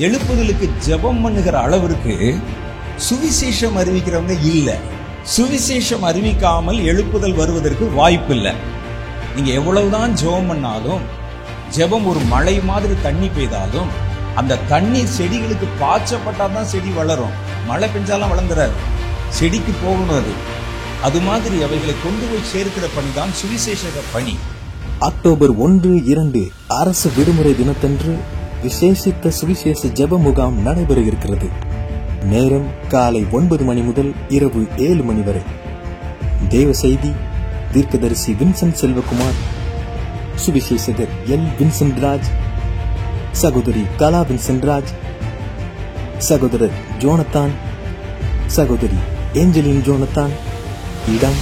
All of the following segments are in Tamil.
எழுப்புதலுக்கு ஜெபம் பண்ணுகிற அளவிற்கு சுவிசேஷம் அறிவிக்கிறவங்க இல்லை. சுவிசேஷம் அறிவிக்காமல் எழுப்புதல் வருவதற்கு வாய்ப்பு இல்லை. நீங்க எவ்வளவுதான் ஜெபம் பண்ணாலும், ஜெபம் ஒரு மழை மாதிரி தண்ணி பெய்தாலும் அந்த தண்ணீர் செடிகளுக்கு பாய்ச்சப்பட்டாதான் செடி வளரும். மழை பெஞ்சாலும் வளர்ந்துறாரு, செடிக்கு போகணும். அது மாதிரி அவைகளை கொண்டு போய் சேர்க்கிற பணி தான் சுவிசேஷக பணி. அக்டோபர் 1, 2 அரசு விடுமுறை தினத்தன்று விசேஷித்த சுவிசேஷ ஜெப முகாம் நடைபெற இருக்கிறது. நேரம் காலை 9 மணி முதல் இரவு 7 மணி வரை. தேவ செய்தி தீர்க்கதரிசி வின்சென்ட் செல்வகுமார், சுவிசேஷகர் எல். வின்சென்ட் ராஜ், சகோதரி கலா வின்சென்ட் ராஜ், சகோதரர் ஜோனத்தான், சகோதரி ஏஞ்சலின் ஜோனத்தான். இடம்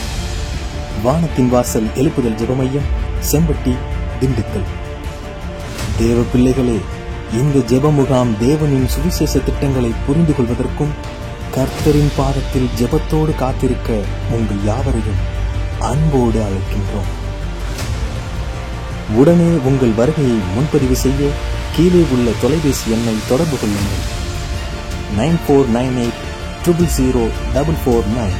வானத்தின் வாசல் எழுப்புதல் ஜெப மையம், செம்பட்டி, திண்டுக்கல். தேவ பிள்ளைகளே, இந்த ஜெப முகாம் தேவனின் சுவிசேஷ திட்டங்களை புரிந்து கொள்வதற்கும் கர்த்தரின் பாதத்தில் ஜெபத்தோடு காத்திருக்க உங்கள் யாவரையும் அன்போடு அழைக்கின்றோம். உடனே உங்கள் வருகையை முன்பதிவு செய்ய கீழே உள்ள தொலைபேசி எண்ணை தொடர்பு கொள்ளுங்கள். 9498000449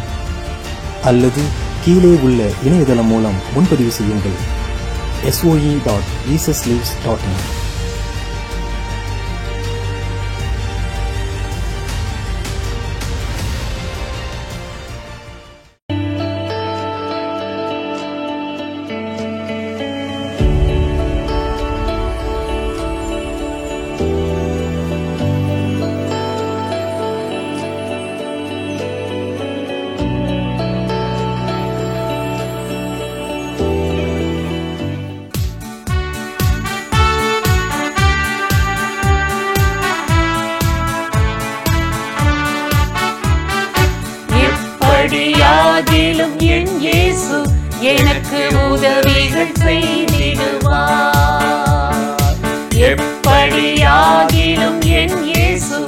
அல்லது கீழே உள்ள இணையதளம் மூலம் முன்பதிவு செய்யுங்கள். soe.jesuslives.in. எப்படியாகிலும் என் இயேசு எனக்கு உதவிகள் செய்திடுவார். எப்படியாகிலும் என் இயேசு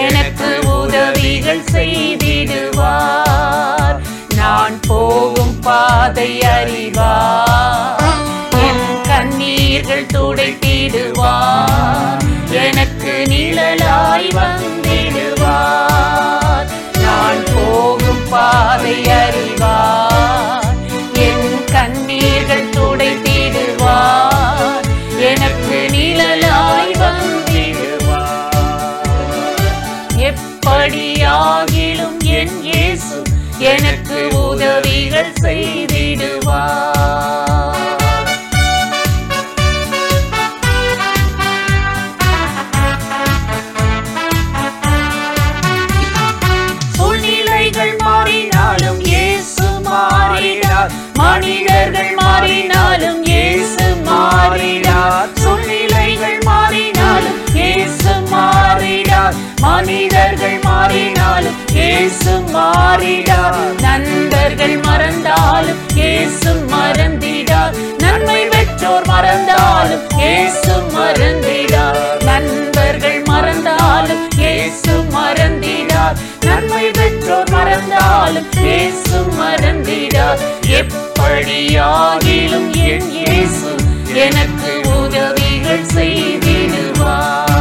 எனக்கு உதவிகள் செய்திடுவார். நான் போகும் பாதை அறிவார், என் கண்ணீர்கள் துடைத்திடுவார், எனக்கு நிழலாய் வந்திடுவார். நான் போகும் பாதை அறிவார், என் கண்ணீர்கள் துடைத்திடுவார், எனக்கு நிழலாய் வந்திடுவார். எப்படியாகிலும் என் இயேசு எனக்கு உதவிகள் செய்திடுவார். மாறினாலும் இயேசு மாறினார், மனிதர்கள் மாறினாலும் இயேசு மாறினார். சூழ்நிலைகள் மாறினாலும் இயேசு மாறினார், மனிதர்கள் மாறினாலும் இயேசு மாறினார். நண்பர்கள் மறந்தாலும் இயேசு மறந்திடார், நன்மை பெற்றோர் மறந்தாலும் இயேசு மறந்திடார். நண்பர்கள் மறந்தாலும் இயேசு மறந்திடார், நன்மை பெற்றோர் மறந்தாலும் இயேசு மறந்திடார். எப்படியாகிலும் என் இயேசு எனக்கு உதவிகள் செய்திடுவார்.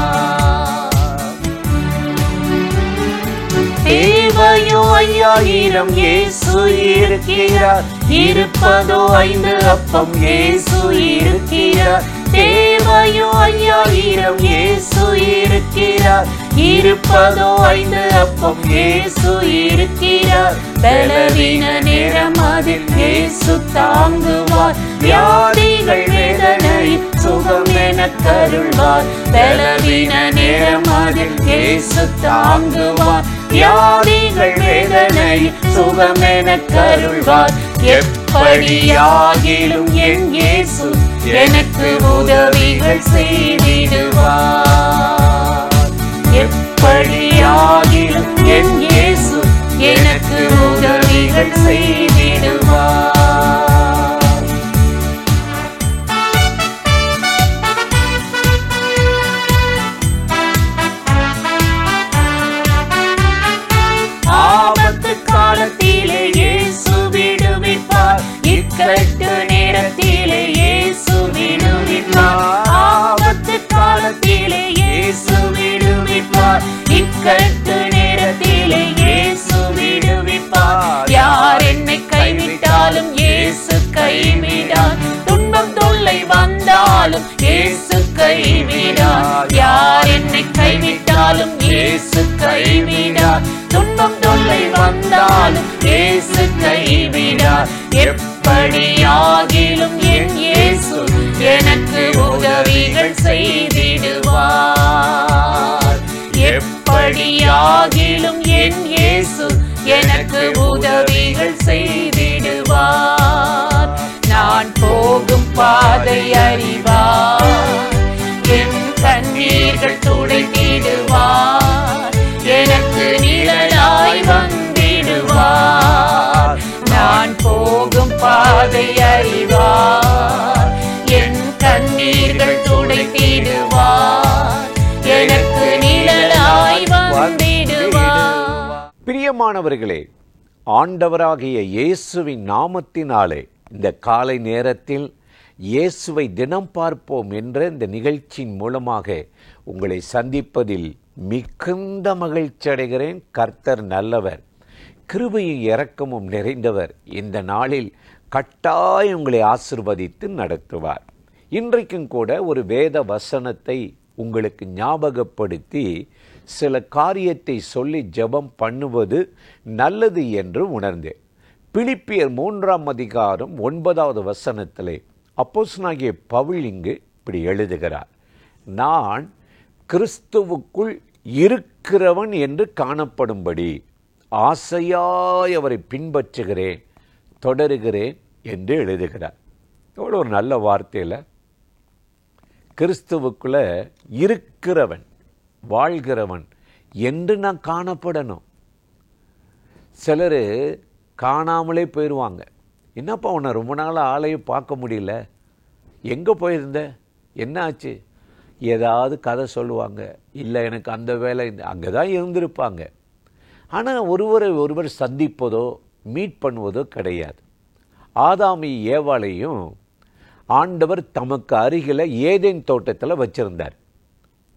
தேவையோ 5000 இயேசு இருக்கிறார், இருப்பதோ 5 அப்பம் இயேசு இருக்கிறார். தேவையோ 5000 இயேசு இருக்கிறார், இருப்பதோ 5 அப்பம் இயேசு இருக்கிறார். பலவீன நேரம் அதில் இயேசு தாங்குவார், வியாதிகள் வேதனை சுகம் என கருள்வார். பலவீன நேரம் அதில் இயேசு தாங்குவார், வியாதிகள் வேதனை சுகம் என கருள்வார். எப்படியாகிலும் என் இயேசு எனக்கு உதவிகள் செய்திடுவார். எப்படியாகிலும் என் இயேசு எனக்கு உதவிகள் செய்திடுவார். ஆபத்து காலத்திலே இயேசு விடுவிப்பார், இக்கட்டு நேரத்திலே இயேசு விடுவிப்பார். ஆபத்து காலத்திலே இக்கட்டு நேரத்திலே இயேசு விடுவிப்பார். யார் என்னை கைவிட்டாலும் இயேசு கைவிடார். துன்பம் தொல்லை வந்தாலும் இயேசு கைவிடார். யார் என்னை கைவிட்டாலும் இயேசு கைவிடார். துன்பம் தொல்லை வந்தாலும் இயேசு கைவிடார். எப்படியாகிலும் என் இயேசு எனக்கு உதவிகள் செய்திடுவார். எப்படியாகிலும் என் இயேசு எனக்கு உதவிகள் செய்திடுவார். நான் போகும் பாதை அறிவார். என் கண்ணீர்கள் துடைத்திடுவார். எனக்கு நிழலாய் வந்திடுவார். நான் போகும் பாதை அறிவார். என் கண்ணீர்கள் துடைத்திடுவார். எனக்கு நிழலாய் வந்திடுவார். பிரியமானவர்களே, ஆண்டவராகிய இயேசுவின் நாமத்தினாலே இந்த காலை நேரத்தில் இயேசுவை தினம் பார்ப்போம் என்ற இந்த நிகழ்ச்சியின் மூலமாக உங்களை சந்திப்பதில் மிகுந்த மகிழ்ச்சி அடைகிறேன். கர்த்தர் நல்லவர், கிருபையும் இரக்கமும் நிறைந்தவர். இந்த நாளில் கட்டாயம் உங்களை ஆசீர்வதித்து நடத்துவார். இன்றைக்கும் கூட ஒரு வேத வசனத்தை உங்களுக்கு ஞாபகப்படுத்தி சில காரியத்தை சொல்லி ஜெபம் பண்ணுவது நல்லது என்று உணர்ந்தேன். பிலிப்பியர் 3ஆம் அதிகாரம் 9வது வசனத்திலே அப்போஸ்தலனாகிய பவுல் இங்கு இப்படி எழுதுகிறார்: நான் கிறிஸ்துவுக்குள் இருக்கிறவன் என்று காணப்படும்படி ஆசையாய் அவரை பின்பற்றுகிறேன், தொடருகிறேன் என்று எழுதுகிறார். எவ்வளோ ஒரு நல்ல வார்த்தையில் கிறிஸ்துவுக்குள்ள இருக்கிறவன், வாழ்கிறவன் என்று நான் காணப்படணும். சிலர் காணாமலே போயிடுவாங்க. என்னப்பா உன்னை ரொம்ப நாள் ஆளையும் பார்க்க முடியல, எங்கே போயிருந்த, என்ன ஆச்சு, ஏதாவது கதை சொல்லுவாங்க. இல்லை எனக்கு அந்த வேலை, அங்கே தான் இருந்திருப்பாங்க. ஆனால் ஒருவரை ஒருவர் சந்திப்பதோ மீட் பண்ணுவதோ கிடையாது. ஆதாமி ஏவாளையும் ஆண்டவர் தமக்கு அருகில் ஏதேன் தோட்டத்தில் வச்சிருந்தார்.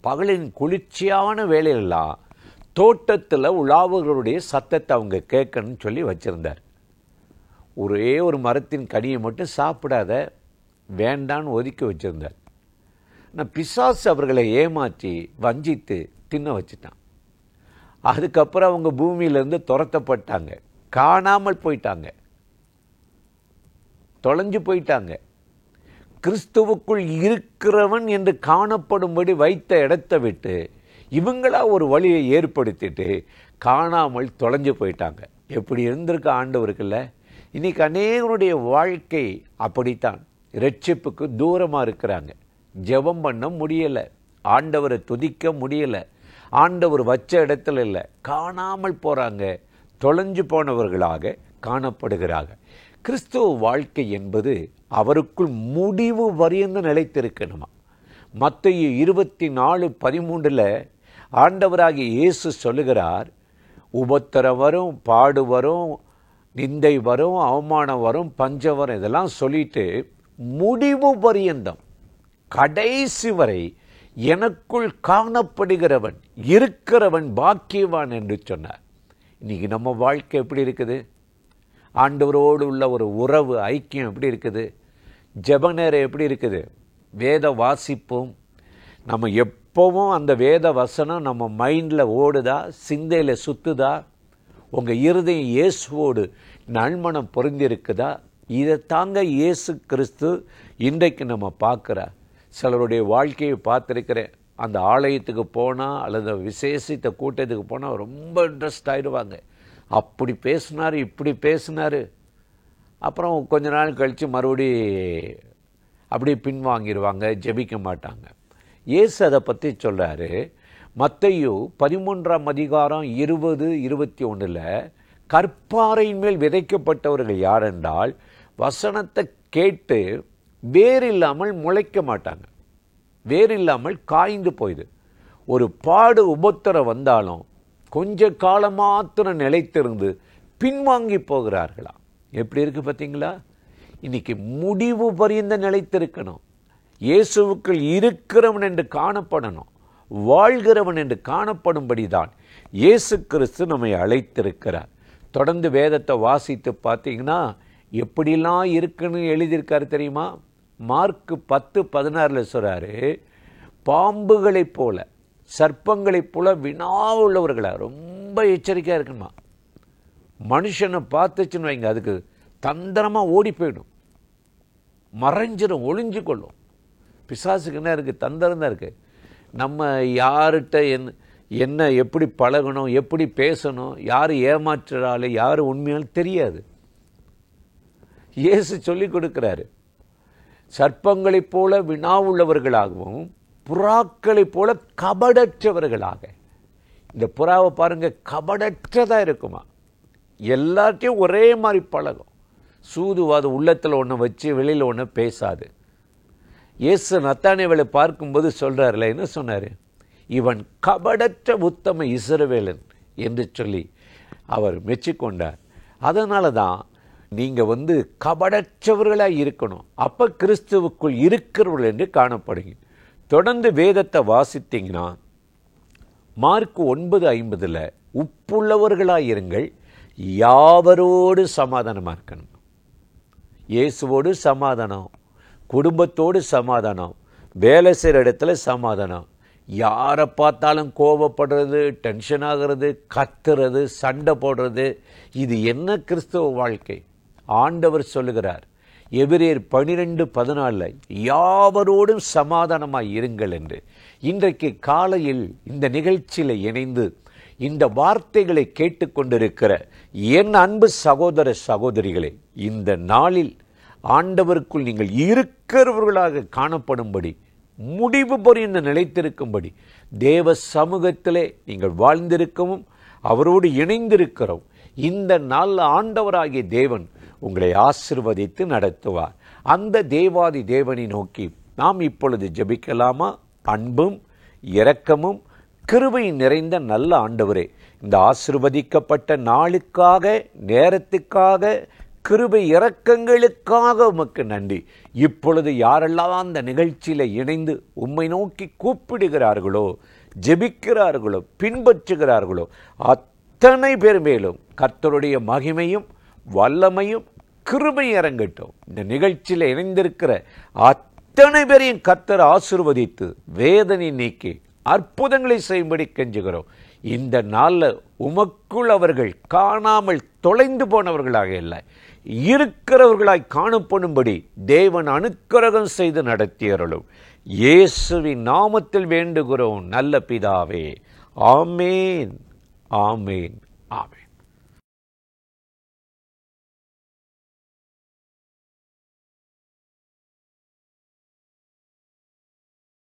பகலின் குளிர்ச்சியான வேலையெல்லாம் தோட்டத்தில் உலாவுகளுடைய சத்தத்தை அவங்க கேட்கணும்னு சொல்லி வச்சிருந்தார். ஒரே ஒரு மரத்தின் கனியை மட்டும் சாப்பிடாத, வேண்டான்னு ஒதுக்கி வச்சிருந்தார். நான் பிசாசு அவர்களை ஏமாற்றி வஞ்சித்து தின்ன வச்சுட்டான். அதுக்கப்புறம் அவங்க பூமியிலேருந்து துரத்தப்பட்டாங்க, காணாமல் போயிட்டாங்க, தொலைஞ்சு போயிட்டாங்க. கிறிஸ்துவுக்குள் இருக்கிறவன் என்று காணப்படும்படி வைத்த இடத்தை விட்டு இவங்களா ஒரு வழியை ஏற்படுத்திட்டு காணாமல் தொலைஞ்சு போயிட்டாங்க. எப்படி இருந்திருக்க ஆண்டவருக்குல்ல. இன்னைக்கு அநேகருடைய வாழ்க்கை அப்படித்தான். இரட்சிப்புக்கு தூரமாக இருக்கிறாங்க, ஜெபம் பண்ண முடியலை, ஆண்டவரை துதிக்க முடியலை, ஆண்டவர் வச்ச இடத்துல இல்லை, காணாமல் போகிறாங்க, தொலைஞ்சு போனவர்களாக காணப்படுகிறாங்க. கிறிஸ்துவ வாழ்க்கை என்பது அவருக்குள் முடிவு வரைந்து நிலைத்திருக்கணுமா. மத்தேயு 24:13 ஆண்டவராகிய இயேசு சொல்லுகிறார், உபத்திரம் வரும், பாடு வரும், நிந்தை வரும், அவமானம் வரும், பஞ்சம் வரும், இதெல்லாம் சொல்லிட்டு முடிவு பரியந்தம் கடைசி வரை எனக்குள் காணப்படுகிறவன் இருக்கிறவன் பாக்கியவான் என்று சொன்னார். இன்னைக்கு நம்ம வாழ்க்கை எப்படி இருக்குது? ஆண்டவரோடு உள்ள ஒரு உறவு ஐக்கியம் எப்படி இருக்குது? ஜெப நேரம் எப்படி இருக்குது? வேத வாசிப்பும் நம்ம எப்போவும் அந்த வேத வசனம் நம்ம மைண்டில் ஓடுதா, சிந்தையில் சுற்றுதா? உங்கள் இருதயம் இயேசுவோடு நல்மனம் பொருந்திருக்குதா? இதை தாங்க இயேசு கிறிஸ்து இன்றைக்கு நம்ம பார்க்குறார். சிலருடைய வாழ்க்கையை பார்த்துருக்கிறேன். அந்த ஆலயத்துக்கு போனால் அல்லது விசேஷித்த கூட்டத்துக்கு போனால் ரொம்ப இன்ட்ரெஸ்ட் ஆகிடுவாங்க. அப்படி பேசினார், இப்படி பேசினார். அப்புறம் கொஞ்ச நாள் கழித்து மறுபடி அப்படியே பின்வாங்கிடுவாங்க, ஜெபிக்க மாட்டாங்க. இயேசு அதை பற்றி சொல்கிறாரு. மத்தேயு 13ஆம் அதிகாரம் 20-21 கற்பாறையின் மேல் விதைக்கப்பட்டவர்கள் யாரென்றால் வசனத்தை கேட்டு வேறில்லாமல் முளைக்க மாட்டாங்க, வேறில்லாமல் காய்ந்து போயுது. ஒரு பாடு உபத்திரம் வந்தாலும் கொஞ்ச காலம் மாத்திரம் நிலைத்திருந்து பின்வாங்கி போகிறார்களா? எப்படி இருக்கு பார்த்தீங்களா? இன்னைக்கு முடிவு பரியந்த நிலைத்திருக்கணும். இயேசுவுக்குள் இருக்கிறவன் என்று காணப்படணும். வாழ்கிறவன் என்று காணப்படும்படிதான் இயேசு கிறிஸ்து நம்மை அழைத்திருக்கிறார். தொடர்ந்து வேதத்தை வாசித்து பார்த்தீங்கன்னா எப்படிலாம் இருக்குன்னு எழுதியிருக்காரு தெரியுமா? மார்க் 10:16 சொல்றாரு, பாம்புகளைப் போல சர்ப்பங்களைப் போல வினா உள்ளவர்களா ரொம்ப எச்சரிக்கையா இருக்கணுமா. மனுஷனை பார்த்துச்சுன்னு வைங்க, அதுக்கு தந்திரமா ஓடி போயிடும், மறைஞ்சிடும், ஒளிஞ்சு கொள்ளும். பிசாசுக்கு என்ன இருக்கு? தந்திரம் தான் இருக்கு. நம்ம யார்கிட்ட என்ன எப்படி பழகணும், எப்படி பேசணும், யார் ஏமாற்றுறாள், யார் உண்மையாலும் தெரியாது. இயேசு சொல்லி கொடுக்கிறாரு, சர்ப்பங்களைப் போல வினாவுள்ளவர்களாகவும் புறாக்களைப் போல கபடற்றவர்களாக. இந்த புறாவை பாருங்க, கபடற்றதா இருக்குமா, எல்லாத்தையும் ஒரே மாதிரி பழகும், சூதுவாது, உள்ளத்தில் ஒன்று வச்சு வெளியில் ஒன்று பேசாது. இயேசு நத்தானியேலை பார்க்கும்போது சொல்றாருல, என்ன சொன்னார்? இவன் கபடற்ற உத்தம இஸ்ரவேலன் என்று சொல்லி அவர் மெச்சிக்கொண்டார். அதனால தான் நீங்கள் கபடற்றவர்களாக இருக்கணும். அப்போ கிறிஸ்துவுக்குள் இருக்கிறவர்கள் என்று காணப்படுங்க. தொடர்ந்து வேதத்தை வாசித்தீங்கன்னா மார்க் 9:50 உப்புள்ளவர்களாக இருங்கள், யாவரோடு சமாதானமாக இருக்கணும். இயேசுவோடு சமாதானம், குடும்பத்தோடு சமாதானம், வேலை செய்கிற இடத்துல சமாதானம். யாரை பார்த்தாலும் கோபப்படுறது, டென்ஷன் ஆகிறது, கத்துறது, சண்டை போடுறது, இது என்ன கிறிஸ்தவ வாழ்க்கை? ஆண்டவர் சொல்லுகிறார் எபிரேயர் 12:14 யாவரோடும் சமாதானமாய் இருங்கள் என்று. இன்றைக்கு காலையில் இந்த நிகழ்ச்சியில் இணைந்து இந்த வார்த்தைகளை கேட்டுக்கொண்டிருக்கிற என் அன்பு சகோதர சகோதரிகளே, இந்த நாளில் ஆண்டவருக்குள் நீங்கள் இருக்கிறவர்களாக காணப்படும்படி, முடிவு பொறிந்து நிலைத்திருக்கும்படி, தேவ சமூகத்திலே நீங்கள் வாழ்ந்திருக்கவும் அவரோடு இணைந்திருக்கிறோம். இந்த நாள் ஆண்டவராகிய தேவன் உங்களை ஆசீர்வதித்து நடத்துவார். அந்த தேவாதி தேவனை நோக்கி நாம் இப்பொழுது ஜெபிக்கலாமா? அன்பும் இரக்கமும் கிருபை நிறைந்த நல்ல ஆண்டவரே, இந்த ஆசீர்வதிக்கப்பட்ட நாளுக்காக, நேரத்துக்காக, கிருபை இரக்கங்களுக்காக உமக்கு நன்றி. இப்பொழுது யாரெல்லாம் அந்த நிகழ்ச்சியில் இணைந்து உம்மை நோக்கி கூப்பிடுகிறார்களோ, ஜெபிக்கிறார்களோ, பின்பற்றுகிறார்களோ, அத்தனை பேர் மேலும் கர்த்தருடைய மகிமையும் வல்லமையும் கிருபை இறங்கட்டும். இந்த நிகழ்ச்சியில் இணைந்திருக்கிற அத்தனை பேரையும் கர்த்தர் ஆசீர்வதித்து வேதனை நீக்கி அற்புதங்களை செய்யும்படி கெஞ்சுகிறோம். இந்த நாளில் உமக்குள் அவர்கள் காணாமல் தொலைந்து போனவர்களாக இல்லை, இருக்கிறவர்களாய் காணப்படும்படி தேவன் அனுக்கிரகம் செய்து நடத்தியருளும். இயேசுவின் நாமத்தில் வேண்டுகிறோம் நல்ல பிதாவே. ஆமேன், ஆமேன், ஆமேன்.